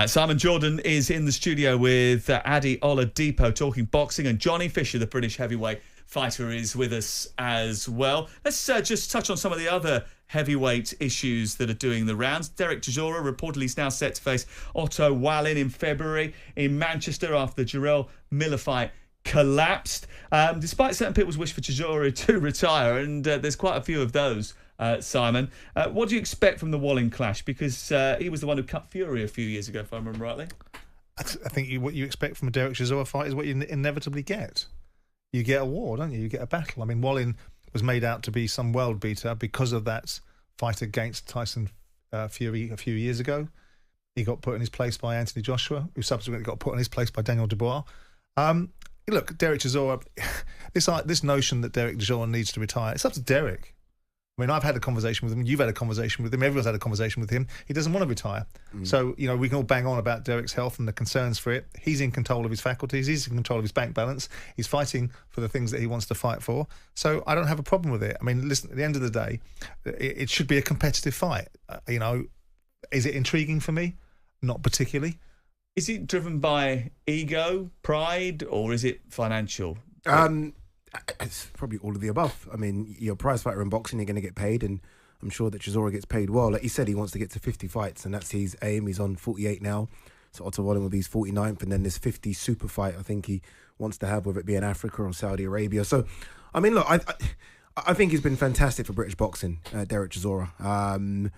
Simon Jordan is in the studio with Ade Oladipo talking boxing, and Johnny Fisher, the British heavyweight fighter, is with us as well. Let's just touch on some of the other heavyweight issues that are doing the rounds. Derek Chisora reportedly is now set to face Otto Wallin in February in Manchester after the Jarrell Miller fight collapsed. Despite certain people's wish for Chisora to retire, and there's quite a few of those, Simon. What do you expect from the Wallin clash? Because he was the one who cut Fury a few years ago, if I remember rightly. I think what you expect from a Derek Chisora fight is what you inevitably get. You get a war, don't you? You get a battle. I mean, Wallin was made out to be some world beater because of that fight against Tyson Fury a few years ago. He got put in his place by Anthony Joshua, who subsequently got put in his place by Daniel Dubois. Look, Derek Chisora, this notion that Derek Chisora needs to retire, it's up to Derek. I mean, I've had a conversation with him, you've had a conversation with him, everyone's had a conversation with him. He doesn't want to retire. So, we can all bang on about Derek's health and the concerns for it. He's in control of his faculties, he's in control of his bank balance, he's fighting for the things that he wants to fight for. So I don't have a problem with it. I mean, listen, at the end of the day, it should be a competitive fight. Is it intriguing for me? Not particularly. Is it driven by ego, pride, or is it financial? It's probably all of the above. I mean, you're a prize fighter in boxing, you're going to get paid, and I'm sure that Chisora gets paid well. Like he said, he wants to get to 50 fights, and that's his aim. He's on 48 now, so Otto Wallin will be his 49th, and then there's 50 super fight I think he wants to have, whether it be in Africa or Saudi Arabia. So, I mean, look, I think he's been fantastic for British boxing, Derek Chisora. And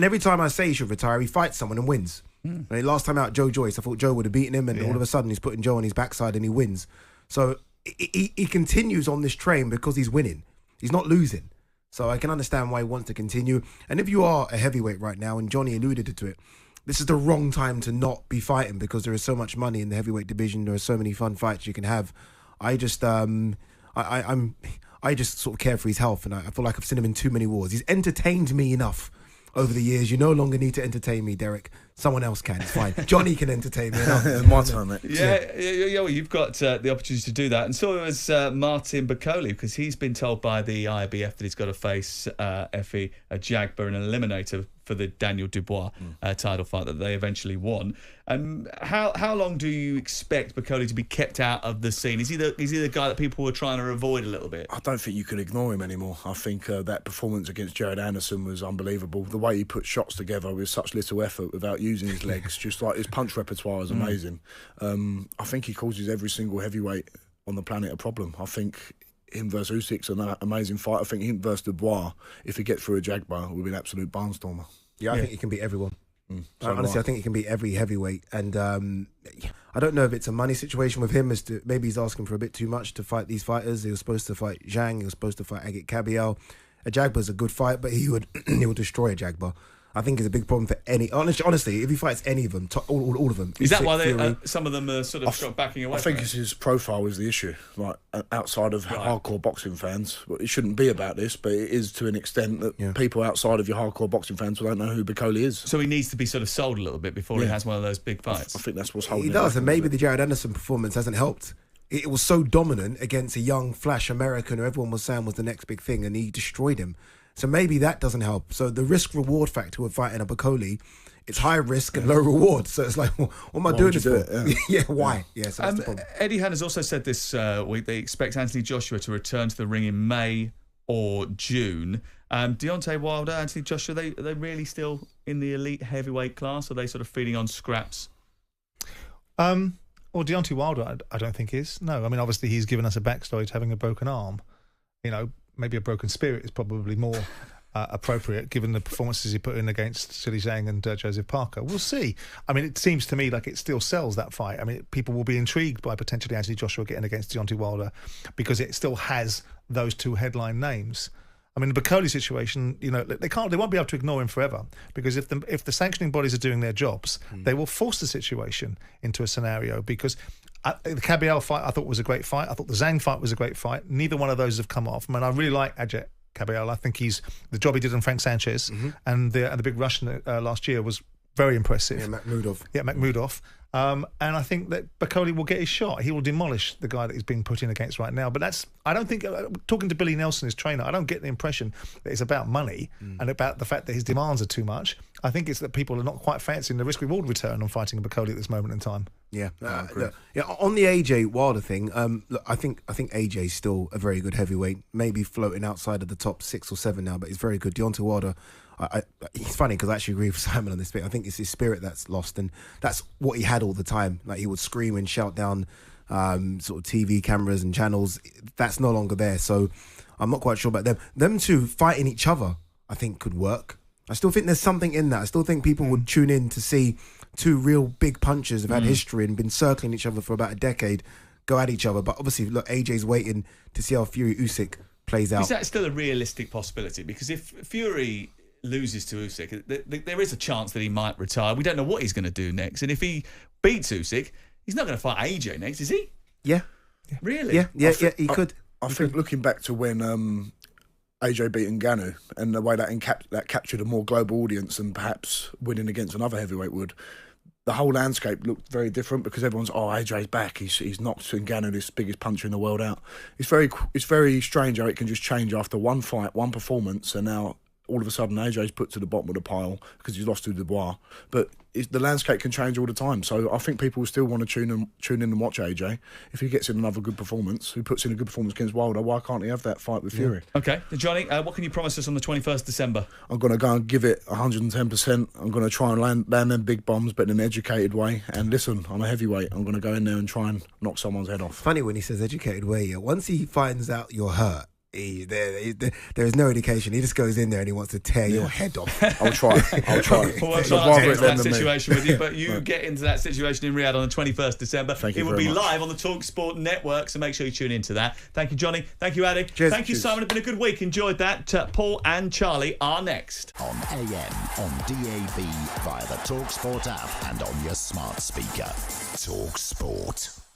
every time I say he should retire, he fights someone and wins. I mean, last time out, Joe Joyce, I thought Joe would have beaten him, and all of a sudden he's putting Joe on his backside and he wins. So he continues on this train because he's winning. He's not losing. So I can understand why he wants to continue. And if you are a heavyweight right now, and Johnny alluded to it, this is the wrong time to not be fighting because there is so much money in the heavyweight division. There are so many fun fights you can have. I just sort of care for his health, and I feel like I've seen him in too many wars. He's entertained me enough over the years. You no longer need to entertain me, Derek. Someone else can. It's fine. Johnny can entertain me. My time, mate. Yeah, well, you've got the opportunity to do that. And so has Martin Bakole, because he's been told by the IBF that he's got to face Efe Ajagba in an eliminator for the Daniel Dubois title fight that they eventually won. How long do you expect Bakole to be kept out of the scene? Is he the guy that people were trying to avoid a little bit? I don't think you can ignore him anymore. I think that performance against Jared Anderson was unbelievable. The way he put shots together with such little effort without using his legs, just like his punch repertoire is amazing. I think he causes every single heavyweight on the planet a problem. I think him versus Usyk's an amazing fight. I think him versus Dubois, if he gets through a Jagba, will be an absolute barnstormer. Yeah, I think he can beat everyone. Honestly, I think he can beat every heavyweight. And I don't know if it's a money situation with him, as to maybe he's asking for a bit too much to fight these fighters. He was supposed to fight Zhang, he was supposed to fight Agit Kabiel. Ajagba's a good fight, but he would destroy Ajagba. I think it's a big problem for any. Honestly, if he fights any of them, all of them. Is that why some of them are sort of backing away? I think it's his profile is the issue. Like outside of hardcore boxing fans, well, it shouldn't be about this, but it is to an extent that people outside of your hardcore boxing fans don't know who Bakole is. So he needs to be sort of sold a little bit before he has one of those big fights. I think that's what's holding. He does, and maybe the Jared Anderson performance hasn't helped. It was so dominant against a young flash American who everyone was saying was the next big thing, and he destroyed him. So maybe that doesn't help. So the risk-reward factor of fighting a Bakole, it's high risk and low reward. So it's like, what am I doing this for? Why? Yeah, so that's the problem. Eddie Hearn has also said this week they expect Anthony Joshua to return to the ring in May or June. Deontay Wilder, Anthony Joshua, are they really still in the elite heavyweight class? Or are they sort of feeding on scraps? Well, Deontay Wilder, I don't think is. No, I mean, obviously he's given us a backstory to having a broken arm. Maybe a broken spirit is probably more appropriate, given the performances he put in against Zhilei Zhang and Joseph Parker. We'll see. I mean, it seems to me like it still sells, that fight. I mean, people will be intrigued by potentially Anthony Joshua getting against Deontay Wilder because it still has those two headline names. I mean, the Bakole situation, they won't be able to ignore him forever, because if the sanctioning bodies are doing their jobs, they will force the situation into a scenario. Because the Kabiel fight I thought was a great fight. I thought the Zhang fight was a great fight. Neither one of those have come off. I mean, I really like Agit Kabiel. I think the job he did on Frank Sanchez and the big Russian last year was very impressive. Yeah, Makhmudov. Yeah, Makhmudov. And I think that Bakole will get his shot. He will demolish the guy that he's being put in against right now. But I don't think, talking to Billy Nelson, his trainer, I don't get the impression that it's about money and about the fact that his demands are too much. I think it's that people are not quite fancying the risk-reward return on fighting Bakole at this moment in time. Yeah, yeah. On the AJ Wilder thing, look, I think AJ's still a very good heavyweight. Maybe floating outside of the top 6 or 7 now, but he's very good. Deontay Wilder, it's funny because I actually agree with Simon on this bit. I think it's his spirit that's lost, and that's what he had all the time. Like, he would scream and shout down sort of TV cameras and channels. That's no longer there. So I'm not quite sure about them. Them two fighting each other, I think, could work. I still think there's something in that. I still think people would tune in to see two real big punchers who've had history and been circling each other for about a decade go at each other. But obviously, look, AJ's waiting to see how Fury Usyk plays out. Is that still a realistic possibility? Because if Fury loses to Usyk, there is a chance that he might retire. We don't know what he's going to do next. And if he beats Usyk, he's not going to fight AJ next, is he? Yeah. Really? Yeah, he could. I think looking back to when AJ beat Ngannou and the way that captured a more global audience than perhaps winning against another heavyweight would, the whole landscape looked very different because everyone's, AJ's back. He's knocked Ngannou, this biggest puncher in the world, out. It's very strange how it can just change after one fight, one performance, and now all of a sudden AJ's put to the bottom of the pile because he's lost to Dubois. But the landscape can change all the time. So I think people will still want to tune in and watch AJ. If he gets in another good performance, who puts in a good performance against Wilder, why can't he have that fight with Fury? Okay. Johnny, what can you promise us on the 21st December? I'm going to go and give it 110%. I'm going to try and land them big bombs, but in an educated way. And listen, I'm a heavyweight. I'm going to go in there and try and knock someone's head off. Funny when he says educated way. Yeah. Once he finds out you're hurt, there is no indication. He just goes in there and he wants to tear your head off. I'll try. Well, I'll try to get into that situation with you, but you get into that situation in Riyadh on the 21st December. Thank you. It will be live on the talkSPORT network, so make sure you tune into that. Thank you, Johnny. Thank you, Ade. Cheers. Thank you, Simon. It's been a good week. Enjoyed that. Paul and Charlie are next. On AM, on DAB, via the talkSPORT app and on your smart speaker. talkSPORT.